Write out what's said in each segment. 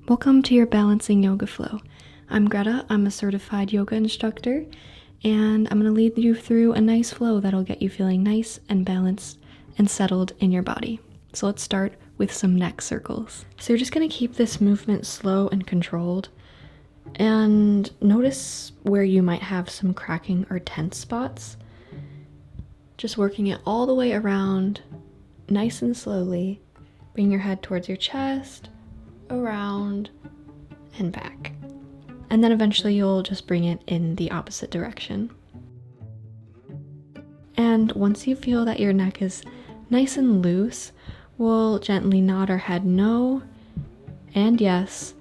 Welcome to your balancing yoga flow. I'm Greta, I'm a certified yoga instructor, and I'm going to lead you through a nice flow that'll get you feeling nice and balanced and settled in your body. So let's start with some neck circles. So you're just going to keep this movement slow and controlled, and notice where you might have some cracking or tense spots. Just working it all the way around, nice and slowly. Bring your head towards your chest, around, and back. And then eventually you'll just bring it in the opposite direction. And once you feel that your neck is nice and loose, we'll gently nod our head no and yes,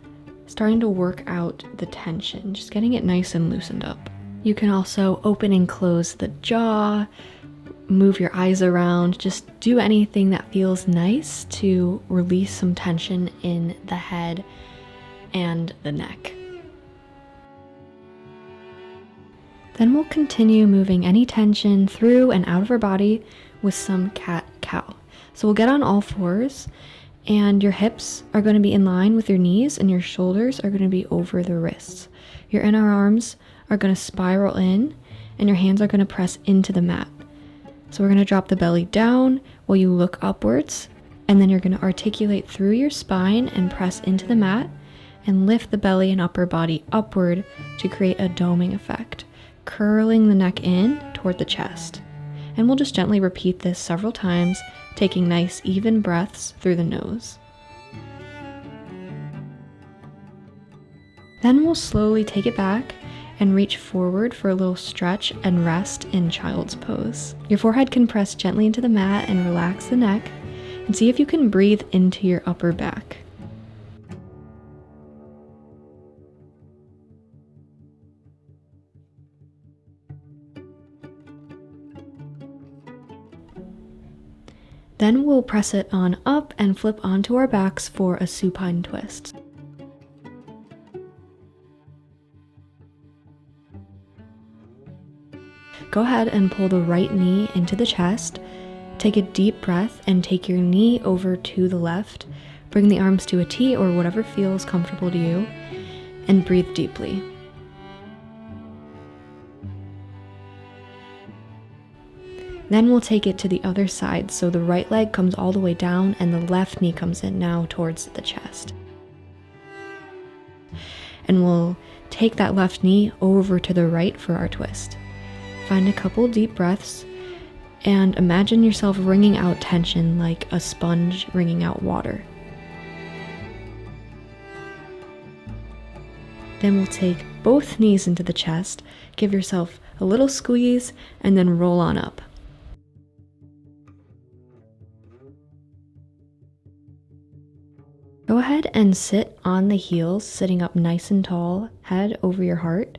starting to work out the tension, just getting it nice and loosened up. You can also open and close the jaw, move your eyes around, just do anything that feels nice to release some tension in the head and the neck. Then we'll continue moving any tension through and out of our body with some cat-cow. So we'll get on all fours, and your hips are going to be in line with your knees, and your shoulders are going to be over the wrists. Your inner arms are going to spiral in, and your hands are going to press into the mat. So we're going to drop the belly down while you look upwards, and then you're going to articulate through your spine and press into the mat and lift the belly and upper body upward to create a doming effect, curling the neck in toward the chest. And we'll just gently repeat this several times, taking nice even breaths through the nose. Then we'll slowly take it back and reach forward for a little stretch and rest in child's pose. Your forehead can press gently into the mat and relax the neck, and see if you can breathe into your upper back. Then we'll press it on up and flip onto our backs for a supine twist. Go ahead and pull the right knee into the chest. Take a deep breath and take your knee over to the left. Bring the arms to a T or whatever feels comfortable to you, and breathe deeply. Then we'll take it to the other side, so the right leg comes all the way down and the left knee comes in now towards the chest. And we'll take that left knee over to the right for our twist. Find a couple deep breaths and imagine yourself wringing out tension like a sponge wringing out water. Then we'll take both knees into the chest, give yourself a little squeeze, and then roll on up. Go ahead and sit on the heels, sitting up nice and tall, head over your heart.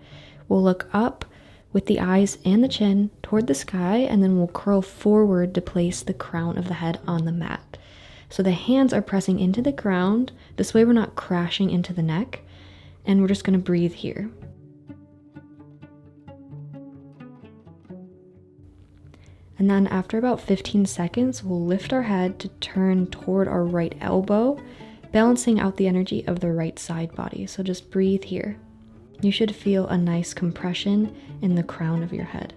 We'll look up with the eyes and the chin toward the sky, and then we'll curl forward to place the crown of the head on the mat. So the hands are pressing into the ground. This way we're not crashing into the neck, and we're just going to breathe here. And then after about 15 seconds, we'll lift our head to turn toward our right elbow, balancing out the energy of the right side body. So just breathe here. You should feel a nice compression in the crown of your head.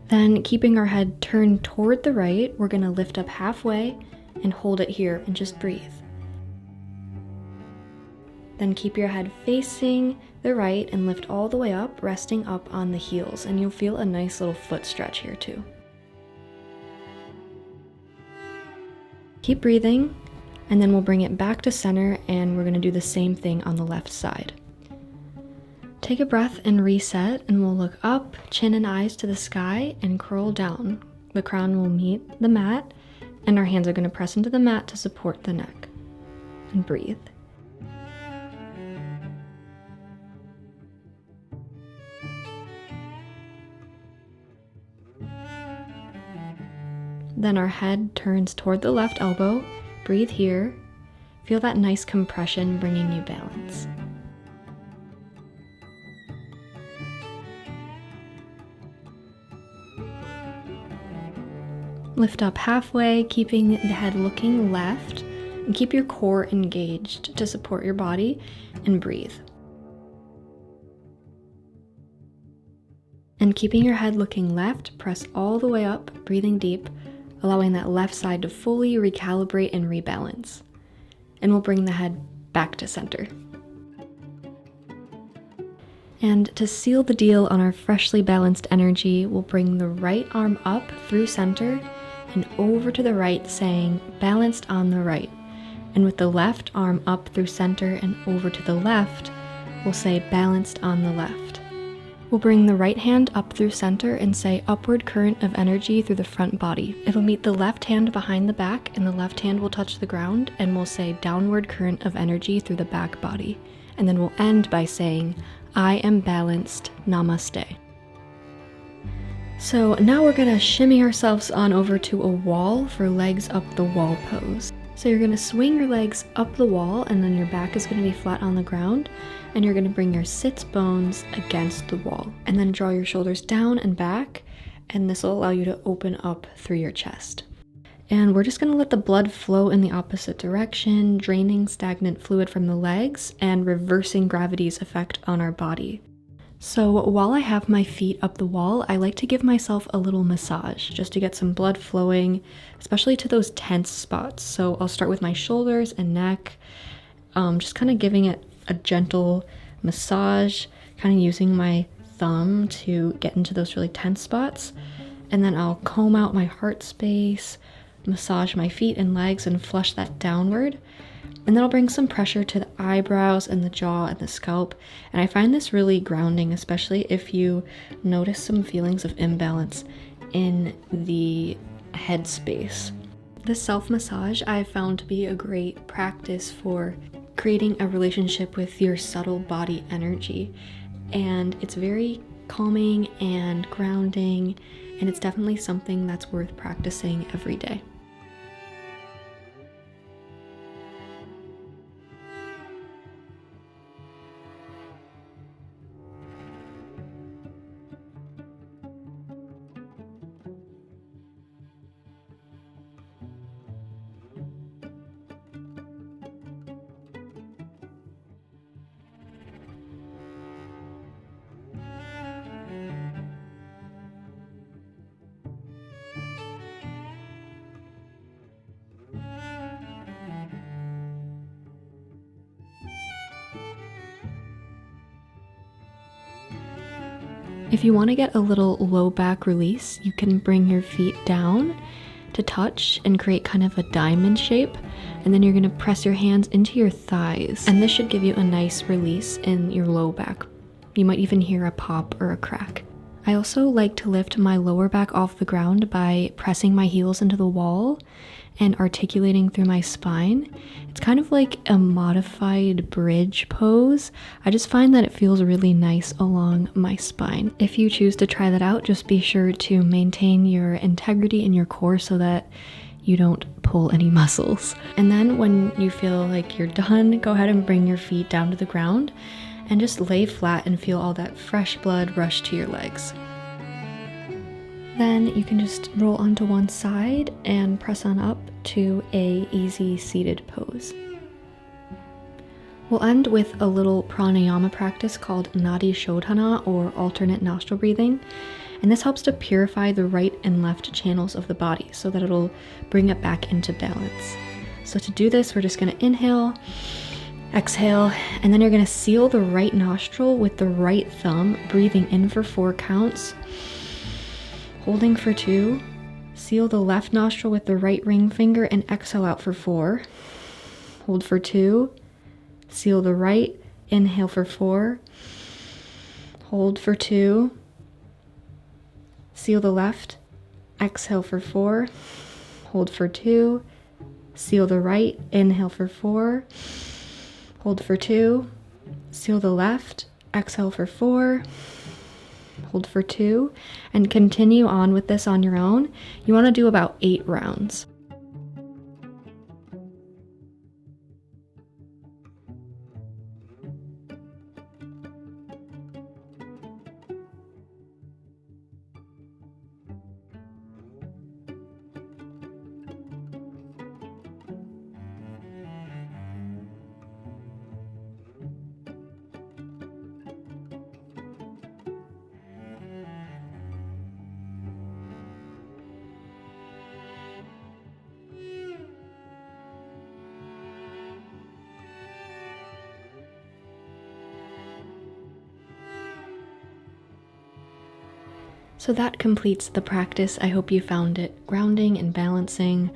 Then, keeping our head turned toward the right, we're going to lift up halfway and hold it here and just breathe. Then keep your head facing the right and lift all the way up, resting up on the heels, and you'll feel a nice little foot stretch here too. Keep breathing, and then we'll bring it back to center, and we're going to do the same thing on the left side. Take a breath and reset, and we'll look up, chin and eyes to the sky, and curl down. The crown will meet the mat, and our hands are going to press into the mat to support the neck. And breathe. Then our head turns toward the left elbow. Breathe here. Feel that nice compression bringing you balance. Lift up halfway, keeping the head looking left, and keep your core engaged to support your body, and breathe. And keeping your head looking left, press all the way up, breathing deep, allowing that left side to fully recalibrate and rebalance. And we'll bring the head back to center. And to seal the deal on our freshly balanced energy, we'll bring the right arm up through center and over to the right, saying balanced on the right. And with the left arm up through center and over to the left, we'll say balanced on the left. We'll bring the right hand up through center and say upward current of energy through the front body. It'll meet the left hand behind the back and the left hand will touch the ground, and we'll say downward current of energy through the back body. And then we'll end by saying, I am balanced, namaste. So now we're gonna shimmy ourselves on over to a wall for legs up the wall pose. So you're gonna swing your legs up the wall, and then your back is gonna be flat on the ground, and you're gonna bring your sits bones against the wall, and then draw your shoulders down and back, and this will allow you to open up through your chest. And we're just gonna let the blood flow in the opposite direction, draining stagnant fluid from the legs and reversing gravity's effect on our body. So while I have my feet up the wall, I like to give myself a little massage just to get some blood flowing, especially to those tense spots. So I'll start with my shoulders and neck, just kind of giving it a gentle massage, kind of using my thumb to get into those really tense spots. And then I'll comb out my heart space, massage my feet and legs and flush that downward. And then I'll bring some pressure to the eyebrows and the jaw and the scalp. And I find this really grounding, especially if you notice some feelings of imbalance in the head space. This self-massage I've found to be a great practice for creating a relationship with your subtle body energy. And it's very calming and grounding, and it's definitely something that's worth practicing every day. If you want to get a little low back release, you can bring your feet down to touch and create kind of a diamond shape, and then you're going to press your hands into your thighs, and this should give you a nice release in your low back. You might even hear a pop or a crack. I also like to lift my lower back off the ground by pressing my heels into the wall and articulating through my spine. It's kind of like a modified bridge pose. I just find that it feels really nice along my spine. If you choose to try that out, just be sure to maintain your integrity in your core so that you don't pull any muscles. And then when you feel like you're done, go ahead and bring your feet down to the ground and just lay flat and feel all that fresh blood rush to your legs. Then you can just roll onto one side and press on up to a easy seated pose. We'll end with a little pranayama practice called nadi shodhana, or alternate nostril breathing. And this helps to purify the right and left channels of the body so that it'll bring it back into balance. So to do this, we're just going to inhale, exhale, and then you're going to seal the right nostril with the right thumb, breathing in for 4 counts. Holding for 2, seal the left nostril with the right ring finger and exhale out for 4. Hold for 2, seal the right, inhale for 4. Hold for 2, seal the left, exhale for 4. Hold for 2, seal the right, inhale for 4. Hold for 2, seal the left, exhale for 4. Hold for 2, and continue on with this on your own. You want to do about 8 rounds. So that completes the practice. I hope you found it grounding and balancing.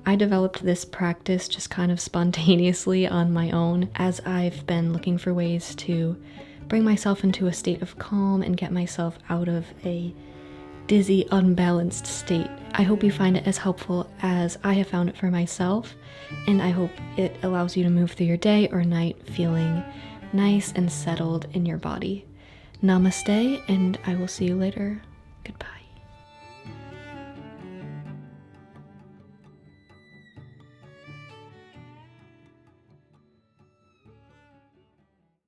I developed this practice just kind of spontaneously on my own as I've been looking for ways to bring myself into a state of calm and get myself out of a dizzy, unbalanced state. I hope you find it as helpful as I have found it for myself, and I hope it allows you to move through your day or night feeling nice and settled in your body. Namaste, and I will see you later. Goodbye.